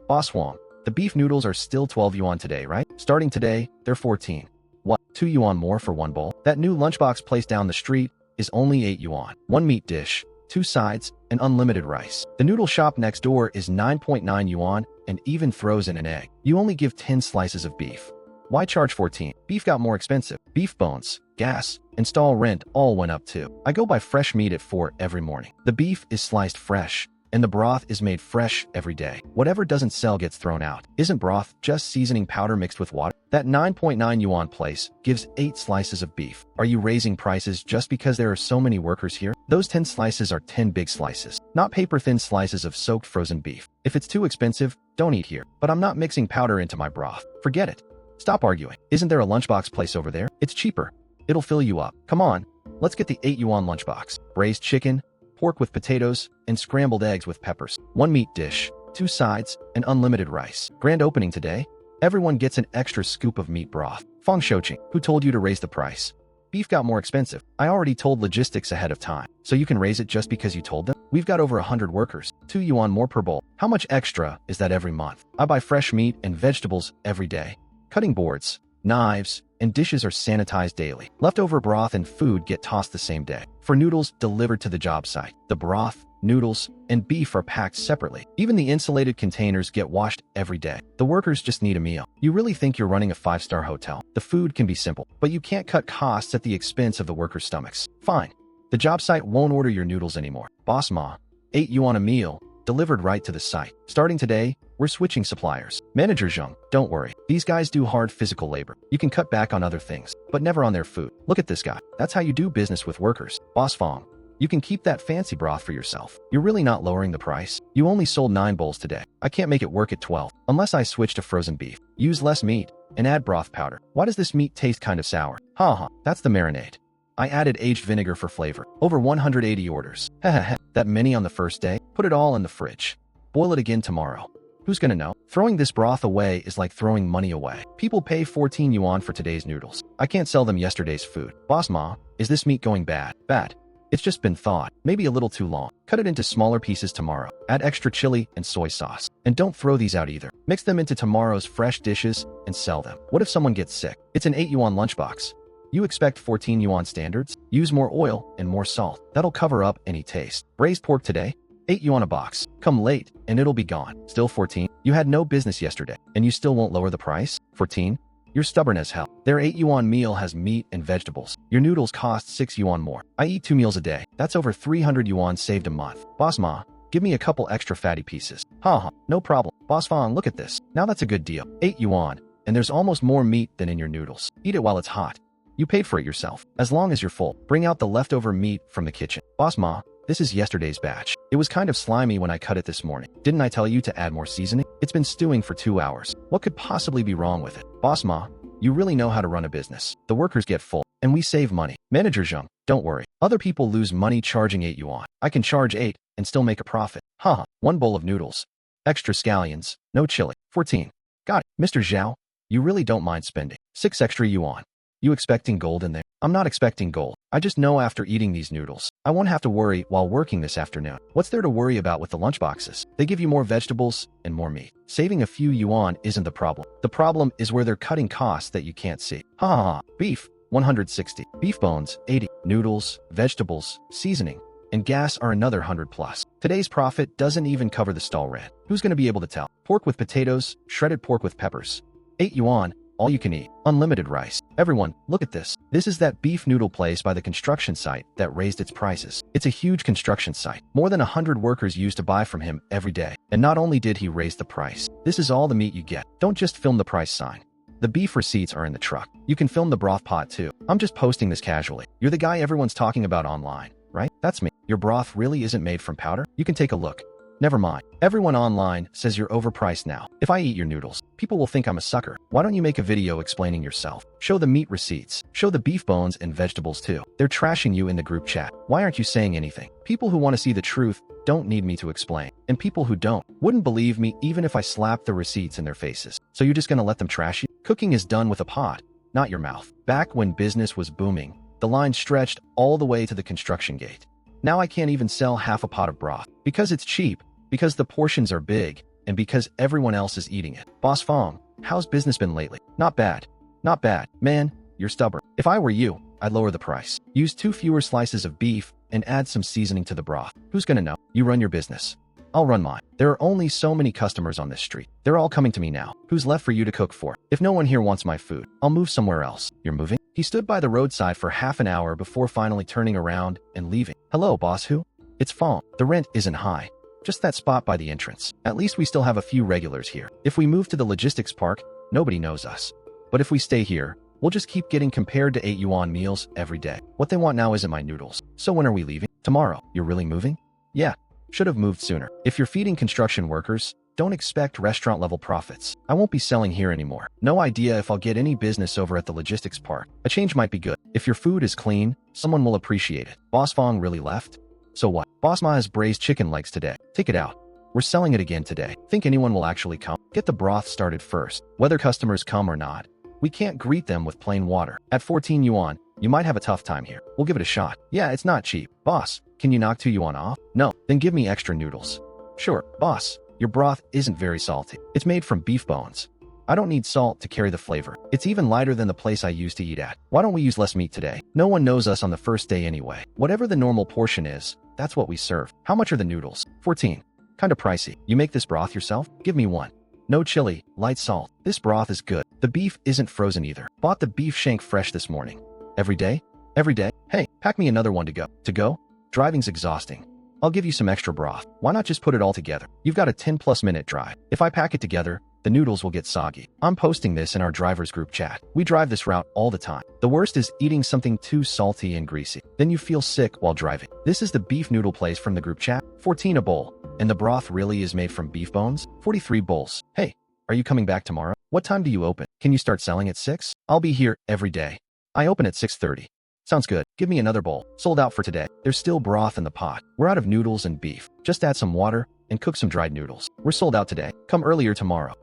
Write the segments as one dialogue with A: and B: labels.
A: Boss Wong, the beef noodles are still 12 yuan today, right? Starting today, they're 14. What, 2 yuan more for one bowl? That new lunchbox place down the street is only 8 yuan. One meat dish, 2 sides, and unlimited rice. The noodle shop next door is 9.9 yuan and even throws in an egg. You only give 10 slices of beef. Why charge 14? Beef got more expensive. Beef bones, gas, and stall rent all went up too. I go buy fresh meat at 4 every morning. The beef is sliced fresh, and the broth is made fresh every day. Whatever doesn't sell gets thrown out. Isn't broth just seasoning powder mixed with water? That 9.9 yuan place gives 8 slices of beef. Are you raising prices just because there are so many workers here? Those 10 slices are 10 big slices, not paper-thin slices of soaked frozen beef. If it's too expensive, don't eat here. But I'm not mixing powder into my broth. Forget it. Stop arguing. Isn't there a lunchbox place over there? It's cheaper. It'll fill you up. Come on, let's get the 8 yuan lunchbox. Braised chicken, pork with potatoes, and scrambled eggs with peppers. One meat dish, 2 sides, and unlimited rice. Grand opening today. Everyone gets an extra scoop of meat broth. Feng Shouqing, who told you to raise the price? Beef got more expensive. I already told logistics ahead of time. So you can raise it just because you told them? We've got over 100 workers. 2 yuan more per bowl. How much extra is that every month? I buy fresh meat and vegetables every day. Cutting boards, knives, and dishes are sanitized daily. Leftover broth and food get tossed the same day. For noodles delivered to the job site, the broth, noodles, and beef are packed separately. Even the insulated containers get washed every day. The workers just need a meal. You really think you're running a 5-star hotel? The food can be simple, but you can't cut costs at the expense of the workers' stomachs. Fine. The job site won't order your noodles anymore. Boss Ma, 8 yuan a meal, delivered right to the site. Starting today, we're switching suppliers. Manager Zheng, don't worry. These guys do hard physical labor. You can cut back on other things, but never on their food. Look at this guy. That's how you do business with workers. Boss Fong, you can keep that fancy broth for yourself. You're really not lowering the price. You only sold 9 bowls today. I can't make it work at 12, unless I switch to frozen beef. Use less meat, and add broth powder. Why does this meat taste kind of sour? Haha, that's the marinade. I added aged vinegar for flavor. Over 180 orders. Hehehe, that many on the first day? Put it all in the fridge. Boil it again tomorrow. Who's gonna know? Throwing this broth away is like throwing money away. People pay 14 yuan for today's noodles. I can't sell them yesterday's food. Boss Ma, is this meat going bad? Bad. It's just been thawed, maybe a little too long. Cut it into smaller pieces tomorrow. Add extra chili and soy sauce. And don't throw these out either. Mix them into tomorrow's fresh dishes and sell them. What if someone gets sick? It's an 8 yuan lunchbox. You expect 14 yuan standards? Use more oil and more salt. That'll cover up any taste. Braised pork today? 8 yuan a box. Come late, and it'll be gone. Still 14? You had no business yesterday, and you still won't lower the price? 14? You're stubborn as hell. Their 8 yuan meal has meat and vegetables. Your noodles cost 6 yuan more. I eat 2 meals a day. That's over 300 yuan saved a month. Boss Ma, give me a couple extra fatty pieces. Haha, no problem. Boss Fong, look at this. Now that's a good deal. 8 yuan, and there's almost more meat than in your noodles. Eat it while it's hot. You paid for it yourself. As long as you're full, bring out the leftover meat from the kitchen. Boss Ma, this is yesterday's batch. It was kind of slimy when I cut it this morning. Didn't I tell you to add more seasoning? It's been stewing for 2 hours. What could possibly be wrong with it? Boss Ma, you really know how to run a business. The workers get full, and we save money. Manager Zheng, don't worry. Other people lose money charging 8 yuan. I can charge 8 and still make a profit. Haha, 1 bowl of noodles. Extra scallions, no chili. 14. Got it. Mr. Zhao, you really don't mind spending 6 extra yuan. You expecting gold in there? I'm not expecting gold. I just know after eating these noodles, I won't have to worry while working this afternoon. What's there to worry about with the lunchboxes? They give you more vegetables and more meat. Saving a few yuan isn't the problem. The problem is where they're cutting costs that you can't see. Ha ha ha. Beef, 160. Beef bones, 80. Noodles, vegetables, seasoning, and gas are another 100 plus. Today's profit doesn't even cover the stall rent. Who's gonna be able to tell? Pork with potatoes, shredded pork with peppers. 8 yuan. All you can eat. Unlimited rice. Everyone, look at this. This is that beef noodle place by the construction site that raised its prices. It's a huge construction site. More than 100 workers used to buy from him every day. And not only did he raise the price, this is all the meat you get. Don't just film the price sign. The beef receipts are in the truck. You can film the broth pot too. I'm just posting this casually. You're the guy everyone's talking about online, right? That's me. Your broth really isn't made from powder? You can take a look. Never mind. Everyone online says you're overpriced now. If I eat your noodles, people will think I'm a sucker. Why don't you make a video explaining yourself? Show the meat receipts. Show the beef bones and vegetables too. They're trashing you in the group chat. Why aren't you saying anything? People who want to see the truth don't need me to explain. And people who don't wouldn't believe me even if I slapped the receipts in their faces. So you're just gonna let them trash you? Cooking is done with a pot, not your mouth. Back when business was booming, the line stretched all the way to the construction gate. Now I can't even sell half a pot of broth. Because it's cheap, because the portions are big, and because everyone else is eating it. Boss Fong, how's business been lately? Not bad. Not bad. Man, you're stubborn. If I were you, I'd lower the price. Use 2 fewer slices of beef and add some seasoning to the broth. Who's gonna know? You run your business. I'll run mine. There are only so many customers on this street. They're all coming to me now. Who's left for you to cook for? If no one here wants my food, I'll move somewhere else. You're moving? He stood by the roadside for half an hour before finally turning around and leaving. Hello, boss who? It's Fong. The rent isn't high. Just that spot by the entrance. At least we still have a few regulars here. If we move to the logistics park, nobody knows us. But if we stay here, we'll just keep getting compared to 8 yuan meals every day. What they want now isn't my noodles. So when are we leaving? Tomorrow. You're really moving? Yeah. Should have moved sooner. If you're feeding construction workers, don't expect restaurant-level profits. I won't be selling here anymore. No idea if I'll get any business over at the logistics park. A change might be good. If your food is clean, someone will appreciate it. Boss Fong really left? So what? Boss Ma has braised chicken legs today. Take it out. We're selling it again today. Think anyone will actually come? Get the broth started first. Whether customers come or not, we can't greet them with plain water. At 14 yuan, you might have a tough time here. We'll give it a shot. Yeah, it's not cheap. Boss, can you knock 2 yuan off? No, then give me extra noodles. Sure, boss. Your broth isn't very salty. It's made from beef bones. I don't need salt to carry the flavor. It's even lighter than the place I used to eat at. Why don't we use less meat today? No one knows us on the first day anyway. Whatever the normal portion is, that's what we serve. How much are the noodles? 14. Kinda pricey. You make this broth yourself? Give me one. No chili, light salt. This broth is good. The beef isn't frozen either. Bought the beef shank fresh this morning. Every day? Every day? Hey, pack me another one to go. To go? Driving's exhausting. I'll give you some extra broth. Why not just put it all together? You've got a 10+ minute drive. If I pack it together, the noodles will get soggy. I'm posting this in our driver's group chat. We drive this route all the time. The worst is eating something too salty and greasy. Then you feel sick while driving. This is the beef noodle place from the group chat. 14 a bowl. And the broth really is made from beef bones? 43 bowls. Hey, are you coming back tomorrow? What time do you open? Can you start selling at 6? I'll be here every day. I open at 6:30. Sounds good. Give me another bowl. Sold out for today. There's still broth in the pot. We're out of noodles and beef. Just add some water and cook some dried noodles. We're sold out today. Come earlier tomorrow.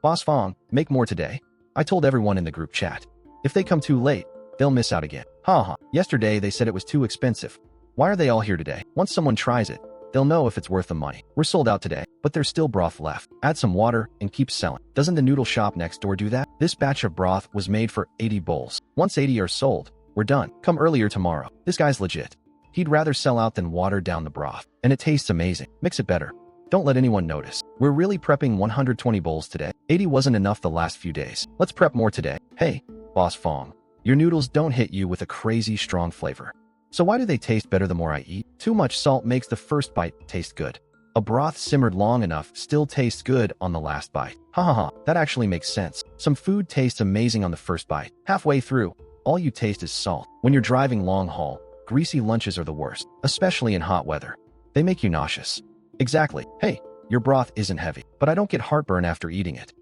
A: Boss Fong, make more today. I told everyone in the group chat. If they come too late, they'll miss out again. Yesterday they said it was too expensive. Why are they all here today? Once someone tries it, they'll know if it's worth the money. We're sold out today, but there's still broth left. Add some water and keep selling. Doesn't the noodle shop next door do that? This batch of broth was made for 80 bowls. Once 80 are sold, we're done. Come earlier tomorrow. This guy's legit. He'd rather sell out than water down the broth. And it tastes amazing. Mix it better. Don't let anyone notice. We're really prepping 120 bowls today. 80 wasn't enough the last few days. Let's prep more today. Hey, Boss Fong. Your noodles don't hit you with a crazy strong flavor. So why do they taste better the more I eat? Too much salt makes the first bite taste good. A broth simmered long enough still tastes good on the last bite. That actually makes sense. Some food tastes amazing on the first bite. Halfway through, all you taste is salt. When you're driving long haul, greasy lunches are the worst, especially in hot weather. They make you nauseous. Exactly. Hey, your broth isn't heavy, but I don't get heartburn after eating it.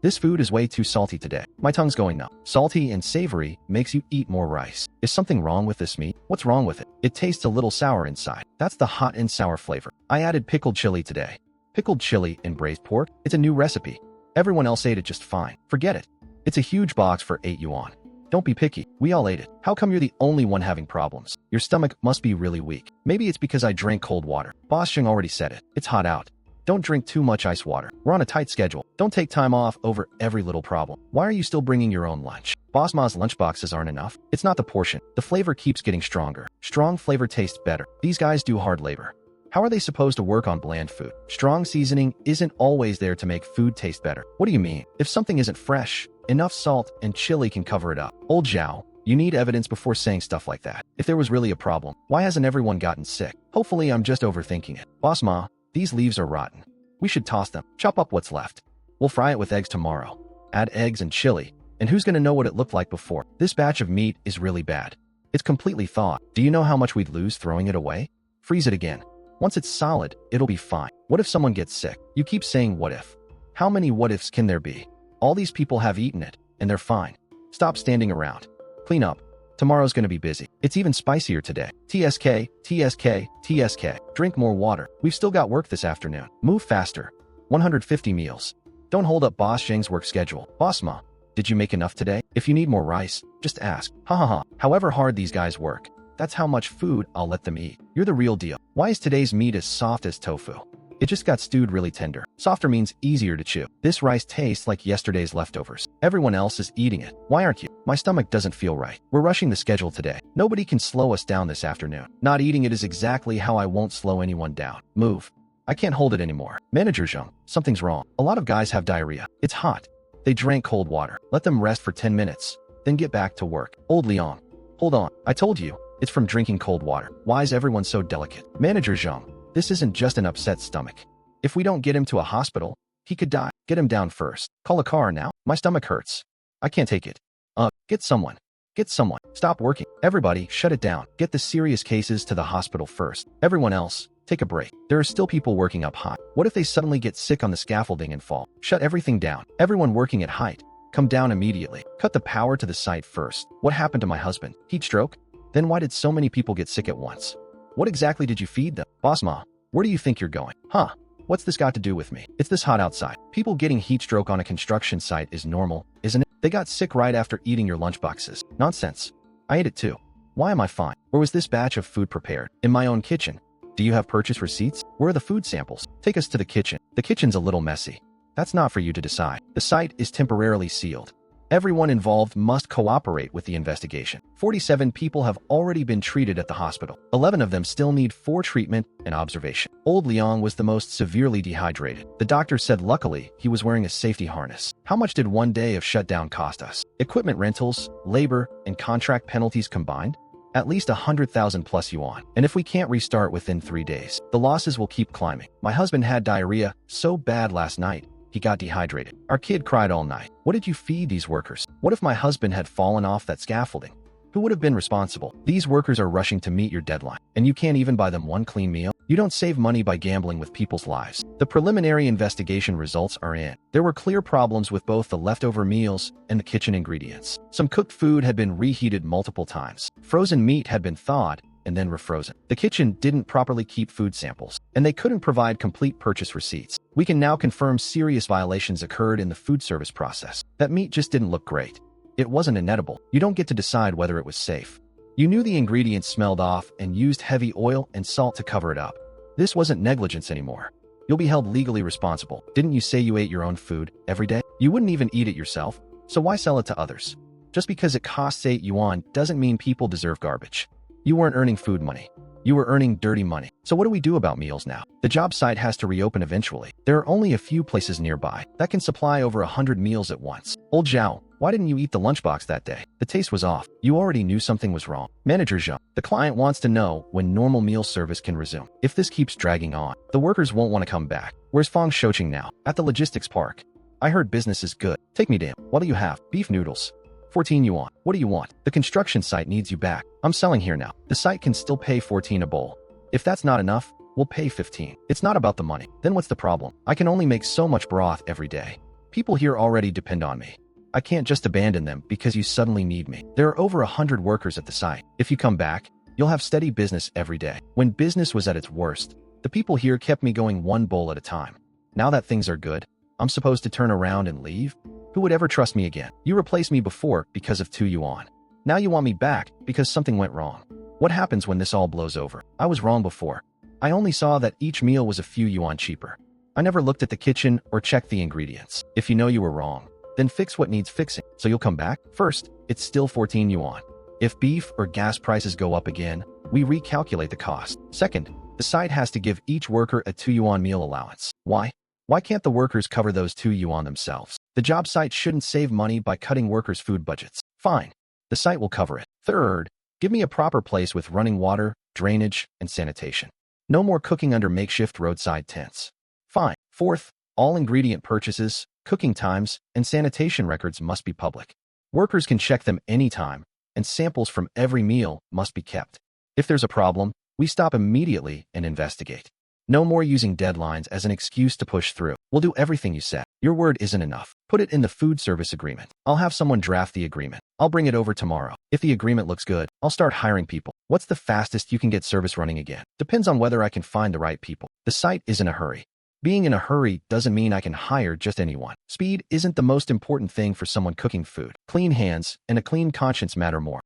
A: This food is way too salty today. My tongue's going numb. Salty and savory makes you eat more rice. Is something wrong with this meat? What's wrong with it? It tastes a little sour inside. That's the hot and sour flavor. I added pickled chili today. Pickled chili and braised pork? It's a new recipe. Everyone else ate it just fine. Forget it. It's a huge box for 8 yuan. Don't be picky. We all ate it. How come you're the only one having problems? Your stomach must be really weak. Maybe it's because I drank cold water. Boss Sheng already said it. It's hot out. Don't drink too much ice water. We're on a tight schedule. Don't take time off over every little problem. Why are you still bringing your own lunch? Boss Ma's lunchboxes aren't enough. It's not the portion. The flavor keeps getting stronger. Strong flavor tastes better. These guys do hard labor. How are they supposed to work on bland food? Strong seasoning isn't always there to make food taste better. What do you mean? If something isn't fresh, enough salt and chili can cover it up. Old Zhao, you need evidence before saying stuff like that. If there was really a problem, why hasn't everyone gotten sick? Hopefully I'm just overthinking it. Boss Ma, these leaves are rotten. We should toss them. Chop up what's left. We'll fry it with eggs tomorrow. Add eggs and chili. And who's gonna know what it looked like before? This batch of meat is really bad. It's completely thawed. Do you know how much we'd lose throwing it away? Freeze it again. Once it's solid, it'll be fine. What if someone gets sick? You keep saying what if. How many what ifs can there be? All these people have eaten it, and they're fine. Stop standing around. Clean up. Tomorrow's gonna be busy. It's even spicier today. TSK, TSK, TSK. Drink more water. We've still got work this afternoon. Move faster. 150 meals. Don't hold up Boss Sheng's work schedule. Boss Ma, did you make enough today? If you need more rice, just ask. However hard these guys work, that's how much food I'll let them eat. You're the real deal. Why is today's meat as soft as tofu? It just got stewed really tender. Softer means easier to chew. This rice tastes like yesterday's leftovers. Everyone else is eating it. Why aren't you? My stomach doesn't feel right. We're rushing the schedule today. Nobody can slow us down this afternoon. Not eating it is exactly how I won't slow anyone down. Move. I can't hold it anymore. Manager Zheng, something's wrong. A lot of guys have diarrhea. It's hot. They drank cold water. Let them rest for 10 minutes. Then get back to work. Old Liang. Hold on. I told you. It's from drinking cold water. Why is everyone so delicate? Manager Zheng, this isn't just an upset stomach. If we don't get him to a hospital, he could die. Get him down first. Call a car now. My stomach hurts. I can't take it. Get someone. Get someone. Stop working. Everybody, shut it down. Get the serious cases to the hospital first. Everyone else, take a break. There are still people working up high. What if they suddenly get sick on the scaffolding and fall? Shut everything down. Everyone working at height, come down immediately. Cut the power to the site first. What happened to my husband? Heat stroke? Then why did so many people get sick at once? What exactly did you feed them? Boss Ma, where do you think you're going? Huh? What's this got to do with me? It's this hot outside. People getting heat stroke on a construction site is normal, isn't it? They got sick right after eating your lunchboxes. Nonsense. I ate it too. Why am I fine? Or was this batch of food prepared in my own kitchen? Do you have purchase receipts? Where are the food samples? Take us to the kitchen. The kitchen's a little messy. That's not for you to decide. The site is temporarily sealed. Everyone involved must cooperate with the investigation. 47 people have already been treated at the hospital. 11 of them still need treatment and observation. Old Liang was the most severely dehydrated. The doctor said luckily he was wearing a safety harness. How much did one day of shutdown cost us? Equipment rentals, labor, and contract penalties combined? At least 100,000 plus yuan. And if we can't restart within 3 days, the losses will keep climbing. My husband had diarrhea so bad last night, he got dehydrated. Our kid cried all night. What did you feed these workers? What if my husband had fallen off that scaffolding? Who would have been responsible? These workers are rushing to meet your deadline, and you can't even buy them one clean meal? You don't save money by gambling with people's lives. The preliminary investigation results are in. There were clear problems with both the leftover meals and the kitchen ingredients. Some cooked food had been reheated multiple times. Frozen meat had been thawed and then refrozen. The kitchen didn't properly keep food samples, and they couldn't provide complete purchase receipts. We can now confirm serious violations occurred in the food service process. That meat just didn't look great. It wasn't inedible. You don't get to decide whether it was safe. You knew the ingredients smelled off and used heavy oil and salt to cover it up. This wasn't negligence anymore. You'll be held legally responsible. Didn't you say you ate your own food every day? You wouldn't even eat it yourself, so why sell it to others? Just because it costs 8 yuan doesn't mean people deserve garbage. You weren't earning food money. You were earning dirty money. So what do we do about meals now? The job site has to reopen eventually. There are only a few places nearby that can supply over 100 meals at once. Old Zhao, why didn't you eat the lunchbox that day? The taste was off. You already knew something was wrong. Manager Zhang, the client wants to know when normal meal service can resume. If this keeps dragging on, the workers won't want to come back. Where's Fang Shouqing now? At the logistics park. I heard business is good. Take me down. What do you have? Beef noodles. 14 yuan. What do you want? The construction site needs you back. I'm selling here now. The site can still pay 14 a bowl. If that's not enough, we'll pay 15. It's not about the money. Then what's the problem? I can only make so much broth every day. People here already depend on me. I can't just abandon them because you suddenly need me. There are over 100 workers at the site. If you come back, you'll have steady business every day. When business was at its worst, the people here kept me going one bowl at a time. Now that things are good, I'm supposed to turn around and leave? Who would ever trust me again? You replaced me before because of 2 yuan. Now you want me back because something went wrong. What happens when this all blows over? I was wrong before. I only saw that each meal was a few yuan cheaper. I never looked at the kitchen or checked the ingredients. If you know you were wrong, then fix what needs fixing. So you'll come back? First, it's still 14 yuan. If beef or gas prices go up again, we recalculate the cost. Second, the site has to give each worker a 2 yuan meal allowance. Why? Why can't the workers cover those 2 yuan themselves? The job site shouldn't save money by cutting workers' food budgets. Fine. The site will cover it. Third, give me a proper place with running water, drainage, and sanitation. No more cooking under makeshift roadside tents. Fine. Fourth, all ingredient purchases, cooking times, and sanitation records must be public. Workers can check them anytime, and samples from every meal must be kept. If there's a problem, we stop immediately and investigate. No more using deadlines as an excuse to push through. We'll do everything you said. Your word isn't enough. Put it in the food service agreement. I'll have someone draft the agreement. I'll bring it over tomorrow. If the agreement looks good, I'll start hiring people. What's the fastest you can get service running again? Depends on whether I can find the right people. The site is in a hurry. Being in a hurry doesn't mean I can hire just anyone. Speed isn't the most important thing for someone cooking food. Clean hands and a clean conscience matter more.